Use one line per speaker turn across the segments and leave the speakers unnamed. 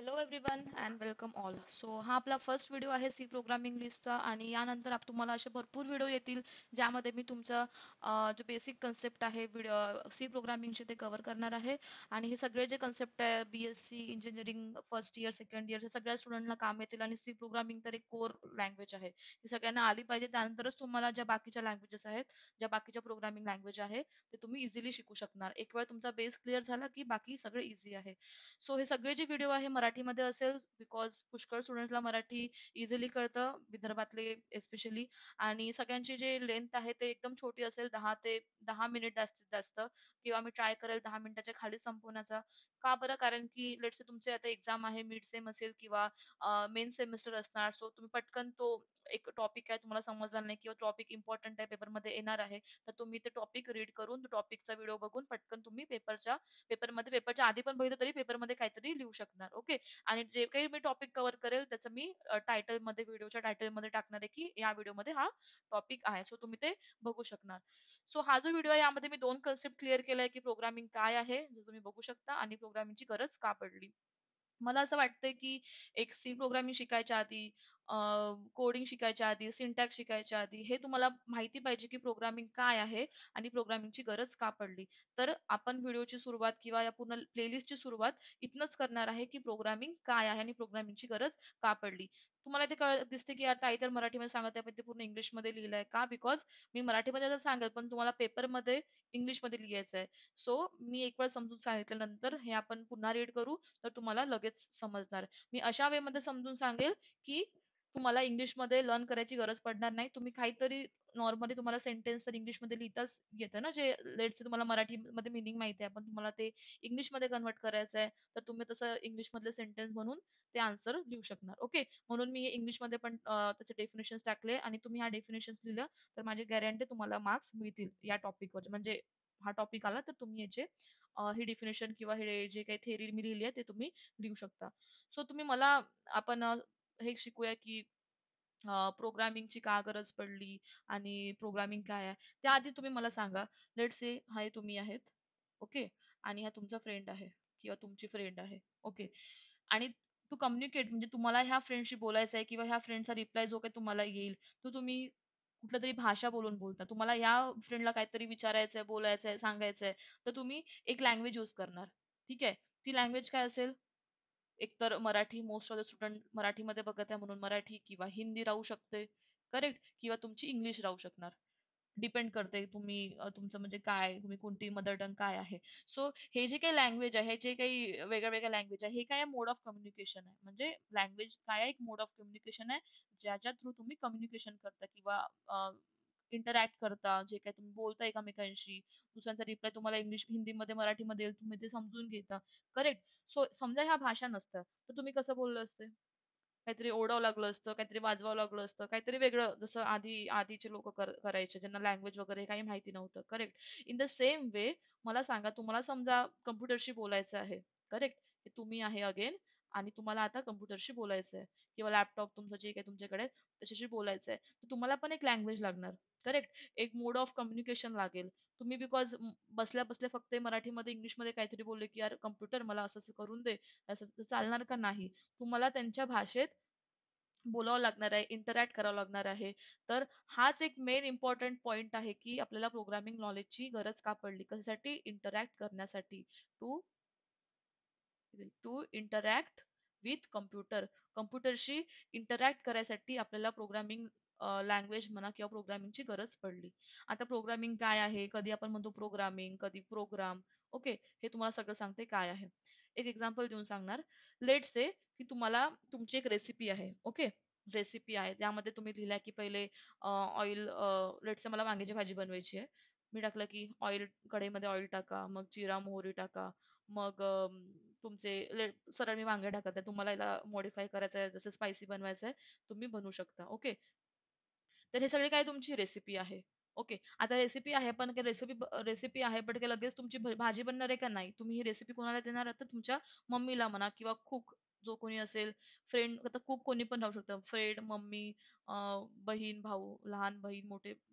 Hello everyone and welcome all. So हा आपला first video आहे सी प्रोग्रामिंग लिस्टचा आणि यानंतर तुम्हाला असे भरपूर व्हिडिओ येतील ज्यामध्ये मी तुमचं जो बेसिक कन्सेप्ट आहे सी प्रोग्रामिंगचे ते कव्हर करणार आहे. आणि हे सगळे जे कन्सेप्ट आहे BSc engineering first year second year हे सगळ्या स्टुडंटला काम येतील आणि सी प्रोग्रामिंग तर एक कोर लँग्वेज आहे. ही सगळ्यांना आली पाहिजे त्यानंतरच तुम्हाला ज्या बाकीच्या लँग्वेजेस आहेत, ज्या बाकीच्या प्रोग्रामिंग लँग्वेज आहे ते तुम्ही इझिली शिकू शकणार. एक वेळ तुमचा बेस क्लिअर झाला की बाकी सगळं इझी आहे. सो हे सगळे जे व्हिडिओ आहे मराठीमध्ये असेल बिकॉज पुष्कळ स्टुडंट्सला मराठी इझिली कळतं विदर्भातले एस्पेशली. आणि सगळ्यांची जे लेंथ आहे ते एकदम छोटी असेल 10 मिनिट जास्तीत जास्त, किंवा मी ट्राय करेल 10 मिनिटाच्या खाली संपवण्याचा. का बरं? कारण की लेट्स तुमचे आता एक्झाम आहे, मिड सेम असेल किंवा मेन सेमिस्टर असणार. सो तुम्ही पटकन तो एक टॉपिक आहे तुम्हाला समजला नाही किंवा टॉपिक इम्पॉर्टंट आहे पेपरमध्ये येणार आहे, तर तुम्ही ते टॉपिक रीड करून टॉपिकचा व्हिडिओ बघून पटकन तुम्ही पेपरच्या आधी पण बघितलं तरी पेपरमध्ये काहीतरी लिहू शकणार. ओके. आणि जे काही मी टॉपिक कव्हर करेल त्याचं मी टायटलमध्ये व्हिडिओच्या टायटलमध्ये टाकणार आहे की या व्हिडिओमध्ये हा टॉपिक आहे. सो तुम्ही ते बघू शकणार. सो हा जो व्हिडिओ आहे यामध्ये मी दोन कन्सेप्ट क्लिअर केलाय की प्रोग्रामिंग काय आहे, जे तुम्ही बघू शकता, आणि प्रोग्रामिंगची गरज का पडली. मला असं वाटतंय की एक सी प्रोग्रामिंग शिकायच्या आधी, कोडिंग शिकायच्या आधी, सिंटॅक्स शिकायच्या आधी हे तुम्हाला माहिती पाहिजे की प्रोग्रामिंग काय आहे आणि प्रोग्रामिंगची गरज का पडली. तर आपण व्हिडिओची सुरुवात किंवा या पूर्ण प्लेलिस्टची सुरुवात इथनंच करणार आहे की प्रोग्रामिंग काय आहे आणि प्रोग्रामिंगची गरज का पडली. तुम्हाला ते दिसते की यार ताई तर मराठीमध्ये सांगत आहे पण ते पूर्ण इंग्लिशमध्ये लिहिलंय का? बिकॉज मी मराठीमध्ये तर सांगेल पण तुम्हाला पेपरमध्ये इंग्लिशमध्ये लिहायचं आहे. सो मी एक वेळ समजून सांगितल्यानंतर हे आपण पुन्हा रीड करू तर तुम्हाला लगेच समजणार. मी अशा वेमध्ये समजून सांगेल की तुम्हाला इंग्लिशमध्ये लर्न करायची गरज पडणार नाही. तुम्ही काहीतरी नॉर्मली तुम्हाला सेंटेन्स तर इंग्लिशमध्ये लिहिताच येतं ना, जे लेट्स तुम्हाला मराठीमध्ये मीनिंग माहिती आहे, पण तुम्हाला ते इंग्लिशमध्ये कन्व्हर्ट करायचं आहे, तर तुम्ही तसं इंग्लिशमधले सेंटेन्स म्हणून ते आन्सर लिहू शकणार. ओके. म्हणून मी हे इंग्लिशमध्ये पण त्याचे डेफिनेशन्स टाकले आणि तुम्ही ह्या डेफिनेशन्स लिहिलं तर माझी गॅरंटी तुम्हाला मार्क्स मिळतील या टॉपिकवर. म्हणजे हा टॉपिक आला तर तुम्ही याचे ही डेफिनेशन किंवा हे जे काही थेअरी मी लिहिली आहे ते तुम्ही लिहू शकता. सो तुम्ही मला आपण हे शिकूया की प्रोग्रामिंगची का गरज पडली आणि प्रोग्रामिंग काय आहे. त्याआधी तुम्ही मला सांगा, लेट्स से हे तुम्ही आहेत, ओके, आणि हा तुमचा फ्रेंड आहे किंवा तुमची फ्रेंड आहे, ओके. आणि टू कम्युनिकेट म्हणजे तुम्हाला ह्या फ्रेंडशी बोलायचं आहे किंवा ह्या फ्रेंडचा रिप्लाय जो काही तुम्हाला येईल, तो तुम्ही कुठल्या तरी भाषा बोलून बोलता. तुम्हाला या फ्रेंडला काहीतरी विचारायचंय, बोलायचंय, सांगायचंय, तर तुम्ही एक लँग्वेज यूज करणार. ठीक आहे. ती लँग्वेज काय असेल? एकतर Marathi, most of the student मराठीमध्ये बघत आहे म्हणून मराठी किंवा हिंदी राहू शकते, करेक्ट, किंवा तुमची इंग्लिश राहू शकणार. डिपेंड करते तुम्ही तुमचं म्हणजे काय, तुम्ही कोणती मदर टंग काय आहे. सो हे जे काही लँग्वेज आहे, हे जे काही वेगळ्या वेगळ्या लँग्वेज आहे, हे काय मोड ऑफ कम्युनिकेशन आहे. म्हणजे लँग्वेज काय आहे? एक मोड ऑफ कम्युनिकेशन आहे, ज्याच्या थ्रू तुम्ही कम्युनिकेशन करता किंवा इंटरॅक्ट करता, जे काही तुम्ही बोलता एकमेकांशी. दुसऱ्यांचा रिप्लाय तुम्हाला इंग्लिश, हिंदीमध्ये, मराठीमध्ये येईल, तुम्ही ते समजून घेता, करेक्ट. सो समजा ह्या भाषा नसतं, तर तुम्ही कसं बोललं असते? काहीतरी ओरडावं लागलं असतं, काहीतरी वाजवावं लागलं असतं, काहीतरी वेगळं, जसं आधीचे लोक करायचे, ज्यांना लँग्वेज वगैरे काही माहिती नव्हतं, correct. In the same way मला सांगा, तुम्हाला समजा कम्प्युटरशी बोलायचं आहे, करेक्ट. हे तुम्ही आहे अगेन, आणि तुम्हाला आता कम्प्युटरशी बोलायचं आहे किंवा लॅपटॉप तुमचं जे काही तुमच्याकडे आहे, त्याच्याशी बोलायचं आहे, तर तुम्हाला पण एक लँग्वेज लागणार, करेक्ट. एक मोड ऑफ कम्युनिकेशन लागेल. तुम्ही बिकॉज बसल्या बसल्या फक्त मराठीमध्ये इंग्लिशमध्ये काहीतरी बोलले की यार कम्प्युटर मला असं असं करून दे, असं असं चालणार का? नाही. तुम्हाला त्यांच्या भाषेत बोलावं लागणार आहे, इंटरॅक्ट करावं लागणार आहे. तर हाच एक मेन इम्पॉर्टंट पॉइंट आहे की आपल्याला प्रोग्रामिंग नॉलेजची गरज का पडली? कशासाठी? इंटरॅक्ट करण्यासाठी. To to interact with computer. कम्प्युटरशी इंटरॅक्ट करायसाठी आपल्याला प्रोग्रामिंग लँग्वेज म्हणा किंवा प्रोग्रामिंगची गरज पडली. आता प्रोग्रामिंग काय आहे? कधी आपण म्हणतो प्रोग्रामिंग, कधी प्रोग्राम. ओके. हे तुम्हाला सगळं सांगते काय आहे. एक एक्झाम्पल देऊन सांगणार. लेट्स से की तुम्हाला तुमची एक रेसिपी आहे. ओके. रेसिपी आहे. त्यामध्ये तुम्ही लिहिलंय की पहिले ऑइल, लेट्स से मला वांग्याची भाजी बनवायची आहे. मी टाकलं की कढईमध्ये ऑइल टाका, मग जिरा, मोहरी टाका. मग सरळ मी वांगे टाकत आहे. तुम्हाला याला मॉडिफाय करायचं आहे, जसं स्पायसी बनवायचं आहे, तुम्ही बनवू शकता. ओके. तर हे सगळे काय तुमची रेसिपी आहे. ओके. आता रेसिपी आहे, पण रेसिपी आहे, बट काय लगेच तुमची भाजी बनणार आहे का? नाही. तुम्ही ही रेसिपी कोणाला देणार आहात? तर तुमच्या मम्मीला म्हणा किंवा जो कोणी असेल, फ्रेंड आता खूप कोणी पण राहू शकतं. फ्रेंड, मम्मी, बहीण, भाऊ, लहान बहीण,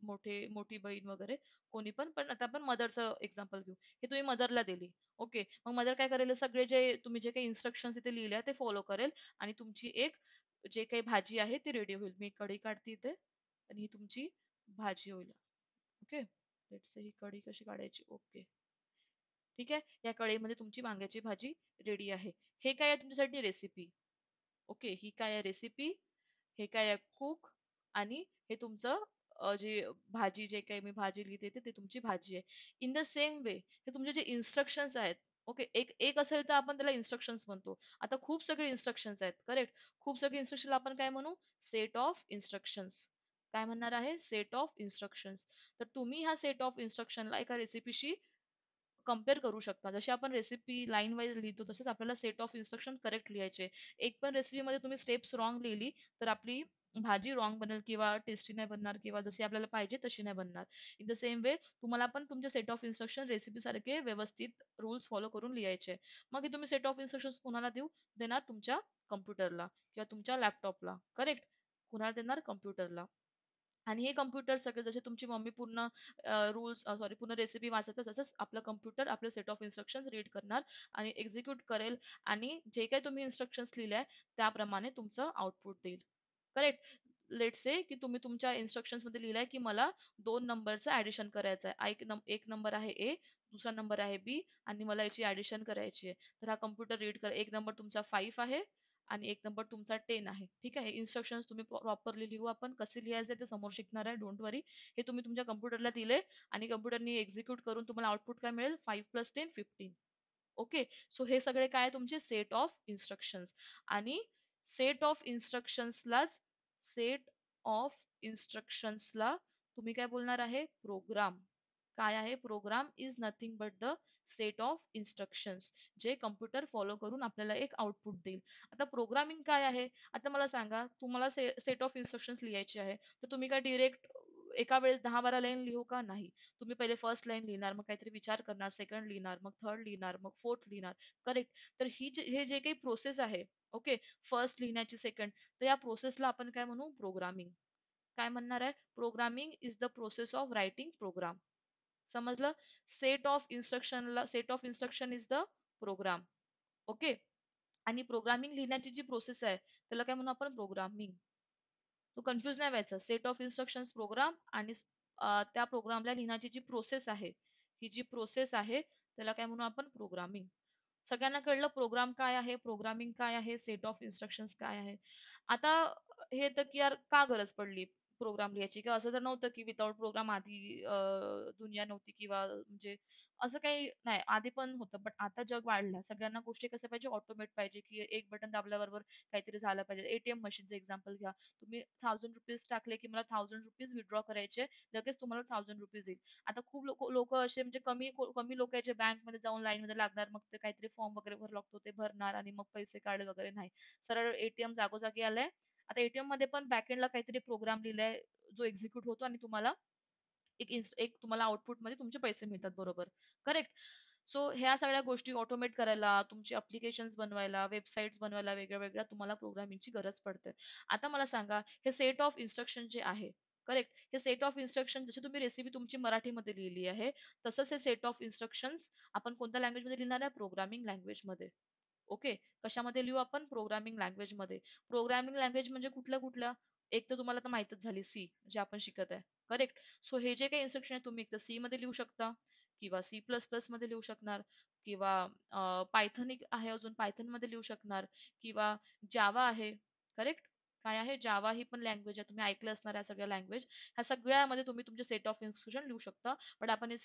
मोठी बहीण वगैरे कोणी पण. पण आता आपण मदरचं एक्झाम्पल घेऊ. हे तुम्ही मदरला दिली. ओके. मग मदर काय करेल, सगळे जे तुम्ही जे काही इन्स्ट्रक्शन्स इथे लिहिले ते फॉलो करेल आणि तुमची एक जे काही भाजी आहे ती रेडी होईल. मी कढी काढते इथे आणि ही तुमची भाजी होईल. ओके. लेट्स से ही कढी कशी काढायची. ओके. ठीक आहे. या कढईमध्ये तुमची वांग्याची भाजी रेडी आहे. हे काय आहे तुमच्यासाठी रेसिपी. ओके. ही काय आहे रेसिपी, हे काय आहे कुक आणि हे तुमचं जे भाजी जे काही मी भाजी लिहिते ते तुमची भाजी आहे. इन द सेम वे हे तुमचे जे इन्स्ट्रक्शन्स आहेत. ओके. एक एक असेल तर आपण त्याला इन्स्ट्रक्शन्स म्हणतो. आता खूप सगळे इन्स्ट्रक्शन्स आहेत. करेक्ट. खूप सगळे इन्स्ट्रक्शनला आपण काय म्हणू? Set of instructions. काय म्हणणार आहे? Set of instructions. तर तुम्ही ह्या सेट ऑफ इन्स्ट्रक्शनला एका रेसिपीशी कंपेअर करू शकता. जशी आपण रेसिपी लाईन वाईज लिहितो तसंच आपल्याला सेट ऑफ इन्स्ट्रक्शन करेक्ट लिहायचे. एक पण रेसिपीमध्ये तुम्ही स्टेप्स रॉंग लिहिली तर आपली भाजी रॉंग बनेल किंवा टेस्टी नाही बनणार किंवा जशी आपल्याला पाहिजे तशी नाही बनणार. इन द सेम वे तुम्हाला पण तुमचे सेट ऑफ इन्स्ट्रक्शन रेसिपी सारखे व्यवस्थित रूल्स फॉलो करून लिहायचे. मग हे तुम्ही सेट ऑफ इन्स्ट्रक्शन्स कुणाला देणार तुमच्या कम्प्युटरला किंवा तुमच्या लॅपटॉपला. करेक्ट? कुणाला देणार? कम्प्युटरला. आणि हे कम्प्युटर सगळे जसे तुमची मम्मी पूर्ण पूर्ण रेसिपी वाचत तसंच आपलं कम्प्युटर आपले सेट ऑफ इन्स्ट्रक्शन्स रीड करणार आणि एक्झिक्यूट करेल आणि जे काही तुम्ही इन्स्ट्रक्शन्स लिहिले त्याप्रमाणे तुमचं आउटपुट देईल. करेक्ट. लेट्स से की तुम्ही तुमच्या इन्स्ट्रक्शन्स मध्ये लिहिलंय की मला 2 नंबरचं ऍडिशन करायचं आहे. एक नंबर आहे ए, दुसरा नंबर आहे बी आणि मला याची ऍडिशन करायची आहे. तर हा कम्प्युटर रीड कर. एक नंबर तुमचा 5 आहे आणि एक नंबर तुमचा 10 आहे. ठीक आहे. इन्स्ट्रक्शन्स तुम्ही प्रॉपरली लिहू. आपण कसे लिहायचे ते समोर शिकणार आहे. डोंट वरी. हे तुम्ही तुमच्या कम्प्युटरला दिले आणि कम्प्युटरनी एक्झिक्यूट करून तुम्हाला आउटपुट काय मिळेल? 5 + 10 15. ओके. सो हे सगळे काय तुमचे सेट ऑफ इन्स्ट्रक्शन्स आणि सेट ऑफ इन्स्ट्रक्शन्सलाच सेट ऑफ इन्स्ट्रक्शन्सला तुम्ही काय बोलणार आहे? प्रोग्राम. काय आहे? Program is nothing but the set of instructions जे कम्प्युटर फॉलो करून आपल्याला एक आउटपुट देईल. आता प्रोग्रामिंग काय आहे? आता मला सांगा, तुम्हाला सेट ऑफ इन्स्ट्रक्शन्स लिहायचे आहे, तर तुम्ही काय डायरेक्ट एका वेळेस 10-12 लाईन लिहू का? नाही. तुम्ही पहिले फर्स्ट लाईन लिहिणार, मग काहीतरी विचार करणार, सेकंड लिहिणार, मग थर्ड लिहिणार, मग फोर्थ लिहिणार. करेक्ट. तर हे जे काही प्रोसेस आहे, ओके, फर्स्ट लिहिण्याची, सेकंड, तर या प्रोसेसला आपण काय म्हणू? प्रोग्रामिंग. काय म्हणणार आहे? Programming is the process of writing program. समजलं? Set of instruction is the program. Okay. आणि प्रोग्रामिंग लिहिण्याची जी प्रोसेस आहे त्याला काय म्हणू आपण? प्रोग्रामिंग. तो कन्फ्यूज नाही व्हायचं. सेट ऑफ इन्स्ट्रक्शन्स प्रोग्राम आणि त्या प्रोग्रामला लिहिण्याची जी प्रोसेस आहे, ही जी प्रोसेस आहे त्याला काय म्हणू आपण? प्रोग्रामिंग. सगळ्यांना कळलं प्रोग्राम काय आहे, प्रोग्रामिंग काय आहे, सेट ऑफ इन्स्ट्रक्शन्स काय आहे. आता हे येतं की यार का गरज पडली प्रोग्राम लिहायची, किंवा असं तर नव्हतं की विदाऊट प्रोग्राम आधी दुनिया नव्हती किंवा म्हणजे असं काही नाही, आधी पण होतं, बट आता जग वाढलं. सगळ्यांना गोष्टी कसं पाहिजे? ऑटोमेट पाहिजे, की एक बटन दाबल्याबरोबर काहीतरी झालं पाहिजे. एटीएम मशीनचं एक्झाम्पल घ्या. तुम्ही ₹1000 टाकले की मला ₹1000 विथड्रॉ करायचे, लगेच तुम्हाला ₹1000 येईल. आता खूप लोक असे म्हणजे कमी लोक जे बँकमध्ये जाऊन लाईनमध्ये लागणार, मग ते काहीतरी फॉर्म वगैरे भरावा लागतो, ते भरणार आणि मग पैसे काढे वगैरे नाही. सरळ एटीएम जागोजागी आलंय. आता एटीएम मध्ये पण बॅकएंडला काहीतरी प्रोग्राम लिहिलाय जो एक्झिक्यूट होतो आणि तुम्हाला एक तुम्हाला आउटपुटमध्ये तुमचे पैसे मिळतात, बरोबर. करेक्ट. सो ह्या सगळ्या गोष्टी ऑटोमेट करायला, तुमची अप्लिकेशन्स बनवायला, वेबसाईट्स बनवायला वेगळ्या-वेगळ्या तुम्हाला प्रोग्रामिंगची गरज पडते. आता मला सांगा, हे सेट ऑफ इन्स्ट्रक्शन जे आहे, करेक्ट. हे सेट ऑफ इन्स्ट्रक्शन जशी तुम्ही रेसिपी तुमची मराठीमध्ये लिहिली आहे, तसंच हे सेट ऑफ इन्स्ट्रक्शन्स आपण कोणत्या लँग्वेजमध्ये लिहिणार आहे? प्रोग्रामिंग लँग्वेजमध्ये. ओके. कशामध्ये लिहू आपण? प्रोग्रामिंग लँग्वेजमध्ये. प्रोग्रामिंग लँग्वेज म्हणजे कुठल्या-कुठल्या? एक तर तुम्हाला आता माहीतच झाली सी, जे आपण शिकत आहे. करेक्ट. सो हे जे काही इन्स्ट्रक्शन आहे तुम्ही एक तर सी मध्ये लिहू शकता किंवा सी प्लस प्लस मध्ये लिहू शकणार किंवा पायथन आहे, अजून पायथन मध्ये लिहू शकणार किंवा जावा आहे. करेक्ट. काय आहे? जावा ही पण लँग्वेज आहे. तुम्ही ऐकलं असणार या सगळ्या लँग्वेज. ह्या सगळ्यामध्ये तुम्ही तुमचे सेट ऑफ इन्स्ट्रक्शन लिहू शकता. बट आपण हे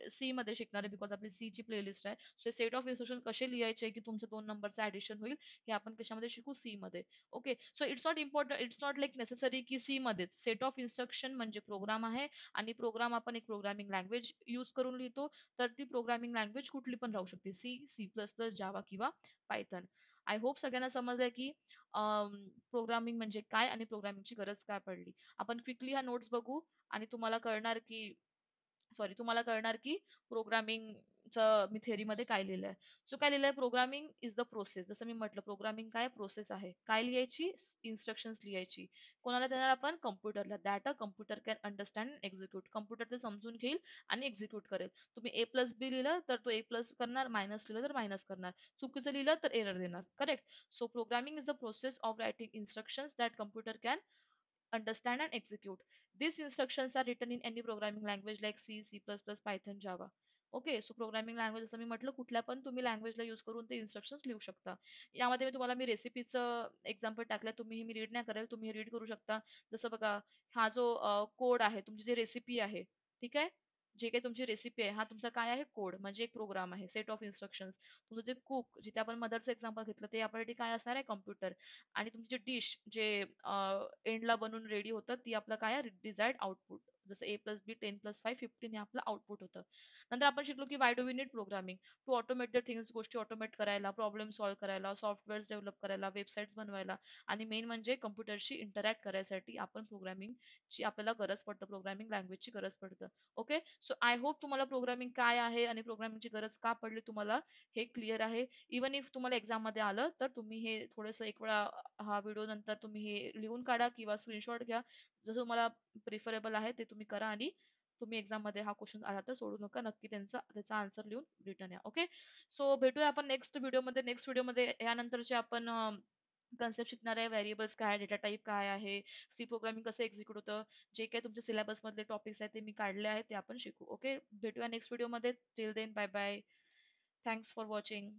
सी मध्ये शिकणार आहे बिकॉज आपली सी ची प्लेलिस्ट आहे. सो सेट ऑफ इन्स्ट्रक्शन कसे लिहायचे की तुमचं 2 नंबरचं ऍडिशन होईल, हे आपण कशामध्ये शिकू? सी मध्ये. Okay. So it's not important, it's not like necessary की सी मध्येच. सेट ऑफ इन्स्ट्रक्शन म्हणजे प्रोग्राम आहे आणि प्रोग्राम आपण एक प्रोग्रामिंग लँग्वेज यूज करून लिहितो, तर ती प्रोग्रामिंग लँग्वेज कुठली पण राहू शकते. सी, सी प्लस प्लस, जावा किंवा पायथन. आय होप सगळ्यांना समजलंय की प्रोग्रामिंग म्हणजे काय आणि प्रोग्रामिंगची गरज काय पडली. आपण क्विकली ह्या नोट्स बघू आणि तुम्हाला कळणार की प्रोग्रामिंग मी थेअरीमध्ये काय लिहिलंय. सो काय लिहिलंय, प्रोग्रामिंग इज द प्रोसेस. जसं मी म्हटलं, प्रोग्रामिंग काय प्रोसेस आहे. काय लिहायची, इन्स्ट्रक्शन्स लिहायची. कोणाला देणार आपण, कम्प्युटरला. That a computer can understand and execute. Computer ते समजून घेईल आणि एक्झिक्यूट करेल. तुम्ही ए प्लस बी लिहिलं तर तो ए प्लस करणार, मायनस लिहिलं तर मायनस करणार, चुकीचं लिहिलं तर एरर देणार. Correct. So programming is the process of writing instructions that computer can understand and execute. These instructions are written in any programming language like C, C++, Python, Java. Okay. So programming language जसं मी म्हटलं, कुठल्या पण तुम्ही लँग्वेजला use करून ते instructions लिहू शकता. यामध्ये मी तुम्हाला रेसिपीचं एक्झाम्पल टाकलं, तुम्ही मी रीड नाही करेल, तुम्ही रीड करू शकता. जसं बघा, हा जो कोड आहे, तुमची जी रेसिपी आहे, ठीक आहे, जे काही तुमची रेसिपी आहे, हा तुमचा काय आहे, कोड म्हणजे एक प्रोग्राम आहे, सेट ऑफ इन्स्ट्रक्शन्स. तुमचं जे कुक, जिथे आपण मदरचं एक्झाम्पल घेतलं, ते आपल्यासाठी काय असणार आहे, कम्प्युटर. आणि तुमची जे डिश जे एंडला बनून रेडी होतं, ती आपलं काय आहे, डिझायर्ड आउटपुट. जसं ए प्लस बी 10 + 5 15 हे आपलं आउटपुट होतं. नंतर आपण शिकलो की why do we need programming, to automate the things, गोष्टी ऑटोमेट करायला, प्रॉब्लेम सॉल्व्ह करायला, सॉफ्टवेअर डेव्हलप करायला, वेबसाईट्स बनवायला, आणि मेन म्हणजे कम्प्युटरशी इंटरॅक्ट करायसाठी आपण प्रोग्रामिंगची आपल्याला गरज पडतं, प्रोग्रामिंग लँग्वेजची गरज पडतं. ओके. सो आय होप तुम्हाला प्रोग्रामिंग काय आहे आणि प्रोग्रामिंगची गरज का पडली तुम्हाला हे क्लिअर आहे. इवन इफ तुम्हाला एक्झाममध्ये आलं तर तुम्ही हे थोडंसं एक वेळा हा व्हिडिओ नंतर तुम्ही हे लिहून काढा किंवा स्क्रीनशॉट घ्या. जसं तुम्हाला प्रिफरेबल आहे ते तुम्ही करा, आणि तुम्ही एक्झाममध्ये हा क्वेश्चन आला तर सोडू नका. नक्की त्याचा आन्सर लिहून रिटर्न या. ओके. सो भेटूया आपण नेक्स्ट व्हिडिओमध्ये यानंतरचे आपण कन्सेप्ट शिकणार आहे. व्हेरिएबल्स काय, डेटा टाइप काय आहे, सी प्रोग्रामिंग कसं एक्झिक्यूट होतं, जे काही तुमच्या सिलेबस मधले टॉपिक्स आहेत ते मी काढले आहेत, ते आपण शिकू. ओके. भेटूया नेक्स्ट व्हिडिओमध्ये. Till then, bye bye. Thanks for watching.